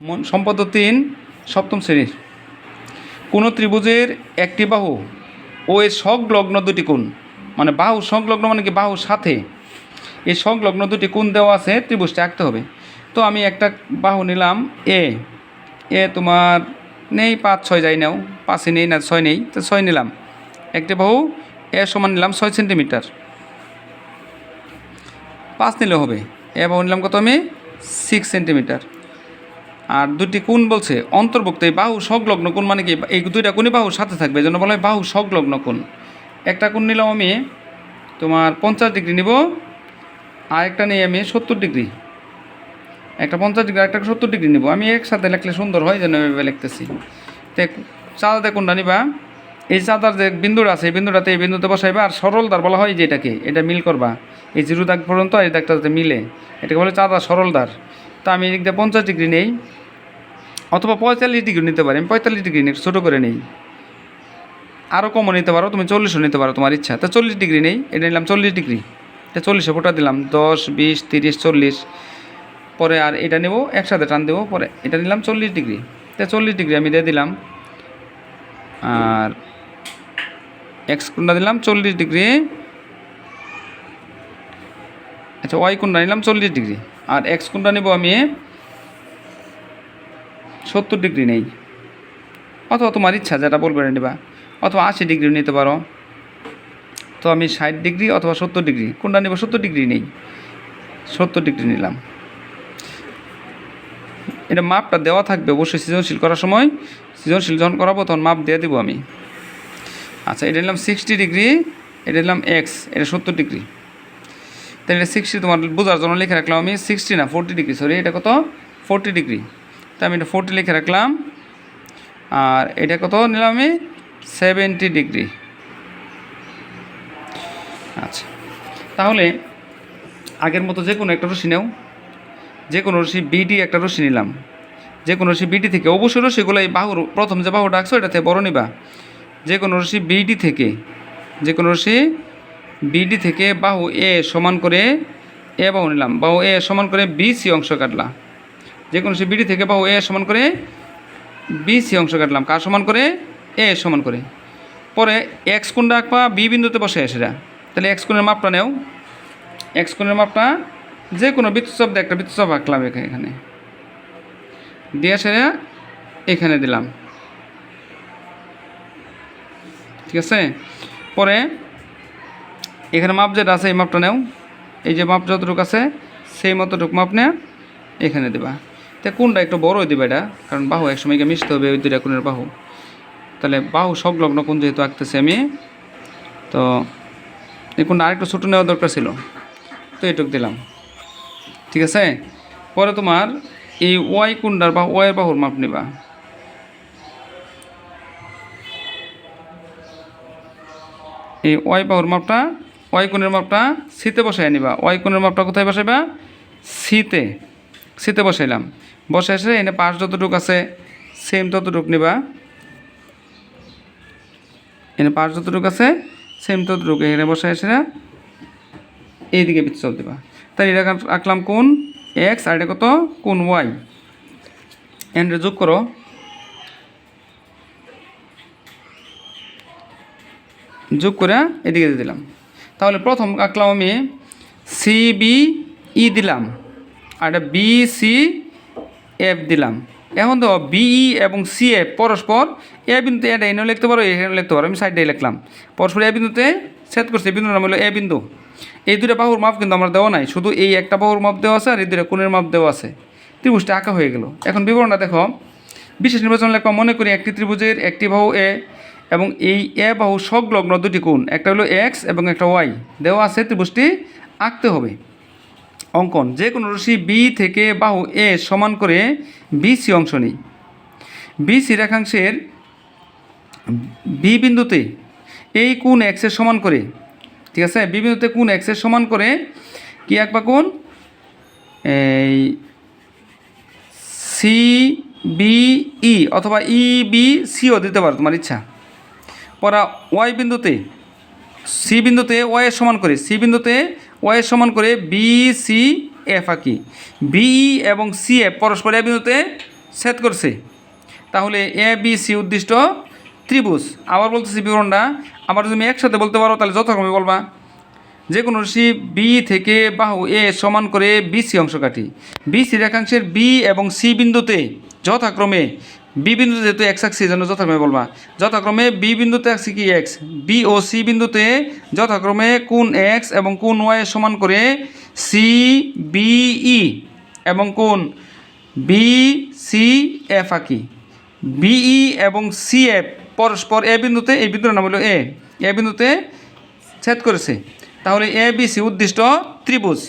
সম্পদ 3 সপ্তম শ্রেণীর। কোনো ত্রিভুজের একটি বাহু ও এর সংলগ্ন দুটি কোণ, মানে বাহু সংলগ্ন মানে কি বাহুর সাথে এই সংলগ্ন দুটি কোণ দেওয়া আছে, ত্রিভুজটা আঁকতে হবে। তো আমি একটা বাহু নিলাম এ তোমার নেই 5-6 যাই নাও, 5 নেই না 6 নেই, তো 6 নিলাম। একটি বাহু এ সমান নিলাম 6 সেন্টিমিটার, 5 নিলে হবে। এ বাহু নিলাম কত আমি 6 সেন্টিমিটার। আর দুটি কোণ বলছে অন্তর্ভুক্ত, এই বাহু সংলগ্ন কোণ মানে কি এই দুইটা কোণই বাহুর সাথে থাকবে, এই জন্য বলা হয় বাহু সংলগ্ন কোণ। একটা কোণ নিলাম আমি তোমার 50 ডিগ্রি নিব, আর একটা নিই আমি 70 ডিগ্রি। একটা 50 ডিগ্রি একটা 70 ডিগ্রি নিব। আমি একসাথে লিখলে সুন্দর হয়, যেন এভাবে লিখতেছি। তো চাঁদাতে কোণটা নিবা, এই চাঁদার যে বিন্দুটা আছে এই বিন্দুটাতে এই বিন্দুতে বসাইবা, আর সরল দ্বার বলা হয় যে এটাকে, এটা মিল করবা এই জিরো দাগ পর্যন্ত, এই দাগটা যাতে মিলে, এটাকে বলে চাঁদা সরল দ্বার। তো আমি এদিক দিয়ে 50 ডিগ্রি নেই, অথবা 45 ডিগ্রি নিতে পারি। আমি 45 ডিগ্রি নিই, ছোটো করে নেই। আরও কমও নিতে পারো, তুমি 40ও নিতে পারো, তোমার ইচ্ছা। তো 40 ডিগ্রি নেই, এটা নিলাম 40 ডিগ্রি। তো 40 ফোটা দিলাম, 10, 20, 30, 40। পরে আর এটা নেব, একসাথে টান দেবো, পরে এটা নিলাম 40 ডিগ্রি। তো 40 ডিগ্রি আমি দিয়ে দিলাম, আর এক্স কোণটা দিলাম 40 ডিগ্রি। আচ্ছা, ওয়াই কোণটা নিলাম 40 ডিগ্রি, আর এক্স কোণটা নেব আমি 70 ডিগ্রি নেই, অথবা তোমার ইচ্ছা যেটা বলবে নেবা, অথবা 80 ডিগ্রি নিতে পারো। তো আমি 60 ডিগ্রি অথবা 70 ডিগ্রি, কোনটা নেব 70 ডিগ্রি নেই, 70 ডিগ্রি নিলাম। এটা মাপটা দেওয়া থাকবে অবশ্যই সৃজনশীল করার সময়, সৃজনশীল যখন করাবো তখন মাপ দিয়ে দেবো আমি। আচ্ছা, এটা নিলাম 60 ডিগ্রি, এটা নিলাম এক্স, এটা 70 ডিগ্রি। তাহলে এটা 60 তোমার বোঝার জন্য লিখে রাখলাম আমি, 60 না 40 ডিগ্রি, সরি এটা কত 40 ডিগ্রি। তো আমি এটা 40 লিখে রাখলাম, আর এটা কত নিলাম আমি 70 ডিগ্রি। আচ্ছা, তাহলে আগের মতো যে কোনো একটা রশি নেও, যে কোনো রশি বিডি একটা রশি নিলাম, যে কোনো রশি বিডি থেকে, অবশ্যই রশিগুলো এই বাহুর প্রথম যে বাহুটা আঁকছো এটা থেকে বড় নিবা। যে কোনো রশি বিডি থেকে, যে কোনো রশি বিডি থেকে বাহু এ সমান করে এ বাহু নিলাম, বাহু এ সমান করে বিসি অংশ কাটলাম। যে কোনো রশি বিডি থেকে বাহু এ সমান করে বিসি অংশ কাটলাম, কার সমান করে এ সমান করে। পরে এক্স কোণটা আঁকবা বি বিন্দুতে বসে সেটা। তাহলে এক্স কোণের মাপটা নেও, এক্স কোণের মাপটা যে কোনো বৃত্তচাপ দিয়ে একটা বৃত্তচাপ আঁকলাম এখানে দিয়ে সেটা এখানে দিলাম, ঠিক আছে। পরে এখানে মাপ যেটা আছে এই মাপটা নেও, এই যে মাপ যতটুকু আছে সেই মতটুকু মাপ নেওয়া এখানে দেবা। তো কোনটা একটু বড়ই দেবে এটা, কারণ বাহু একসময় গিয়ে মিশতে হবে ওই দুইটা কোণের বাহু। তাহলে বাহু সংলগ্ন কোণ যেহেতু আঁকতেছি আমি, তো এই কোণটা আরেকটু ছোটো নেওয়া দরকার ছিল, তো এটুকু দিলাম, ঠিক আছে। পরে তোমার এই ওয়াই কোণটার বা ওয়াইয়ের বাহুর মাপ নিবা, এই ওয়াই বাহুর মাপটা, ওয়াই কোণের মাপটা সিতে বসাই নিবা। ওয়াই কোণের মাপটা কোথায় বসাইবা, সিতে, সিতে বসাইলাম। বসে এসে এনে পাশ যতটুকু আছে সেম ততটুকু নিবা, এনে পাশ যতটুকু আছে সেম ততটুকু এখানে বসে এসে এইদিকে বৃত্তচাপ দেবা। তাই এটা আঁকলাম কোণ এক্স, আর এটা কত কোণ ওয়াই। এন্ডে যোগ করো, যোগ করে এদিকে দিয়ে দিলাম। তাহলে প্রথম আঁকলাম আমি সি বি ই দিলাম, আর এটা বি সি এফ দিলাম। এখন তো বিই এবং সি এফ পরস্পর এ বিন্দুতে এটা এনেও লিখতে পারো, এখানেও লিখতে পারো, আমি সাইডে লিখলাম। পরস্পর এ বিন্দুতে ছেদ করছে, বিন্দুর নাম হলো এ বিন্দু। এই দুটো বাহুর মাপ কিন্তু আমার দেওয়া নাই, শুধু এই একটা বাহুর মাপ দেওয়া আছে আর এই দুটো কোণের মাপ দেওয়া আছে। ত্রিভুজটা আঁকা হয়ে গেল। এখন বিবরণটা দেখো, বিশেষ নির্বাচন লেখা, মনে করি একটি ত্রিভুজের একটি বাহু এ এবং এই এ বাহু সংলগ্ন দুটি কোণ, একটা হলো এক্স এবং একটা ওয়াই দেওয়া আছে, ত্রিভুজটি আঁকতে হবে। অঙ্কন, যে কোনো রশি বি থেকে বাহু এ সমান করে বিসি অংশ নেই। বিসি রেখাংশের বি বিন্দুতে এই কোণ এক্সের সমান করে, ঠিক আছে, বি বিন্দুতে কোণ এক্সের সমান করে কি আঁকবা কোণ, এই সি বি ই অথবা ই বি সিও দিতে পারো, তোমার ইচ্ছা। পরা ওয়াই বিন্দুতে, সি বিন্দুতে ওয়াইয়ের সমান করে, সি বিন্দুতে ওয়াইয়ের সমান করে বি সি এফ আঁকি। বিই এবং সি এফ পরস্পর এ বিন্দুতে ছেদ করছে। তাহলে এ বি সি উদ্দিষ্ট ত্রিভুজ। আবার বলতেছি বিবরণটা, আবার যদি তুমি একসাথে বলতে পারো তাহলে যথাক্রমে বলবা। যে কোনো রাশি বি থেকে বাহু এ সমান করে বিসি অংশ কাটি। বিসি রেখাংশের বি এবং সি বিন্দুতে যথাক্রমে, বি বিন্দুতে যেহেতু এক্স আঁকছি এই জন্য যথাক্রমে বলবা, যথাক্রমে বি বিন্দুতে আঁকছি কি এক্স, বি ও সি বিন্দুতে যথাক্রমে কোণ এক্স এবং কোণ ওয়াই সমান করে সি বিই এবং কোণ বি সি এফ আঁকি। বিই এবং সি এফ পরস্পর এ বিন্দুতে, এই বিন্দুর নাম হলো এ বিন্দুতে ছেদ করেছে। তাহলে এ বি সি উদ্দিষ্ট ত্রিভুজ।